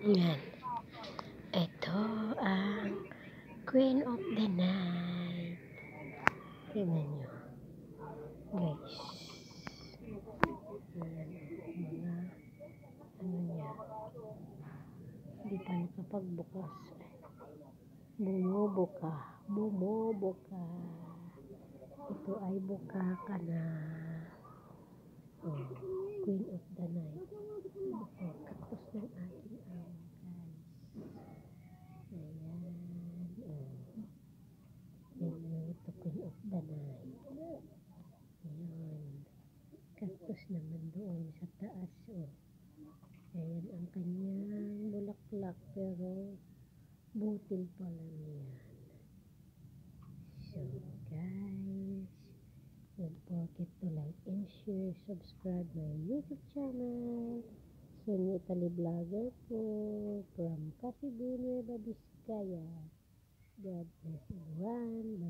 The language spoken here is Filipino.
Yan. Ito ang Queen of the Night. Tingnan nyo. Guys. Yan. Mga ano niya. Hindi pa nakapagbukas. Bumubuka. Bumubuka. Ito ay buka ka na. Oh, Queen of the Night. Ito, kakos ng ating amo, guys. Ayan. Oh. Ayan, ito Queen of the Night. Ayan. Kakos naman doon sa taas. Oh. Ayan ang kanyang bulaklak, pero butil pa lang yan. So, guys, don't forget to like and share, subscribe my YouTube channel. Sonia Italy Vlogger po, from Cebu, Nueva Vizcaya. God bless everyone.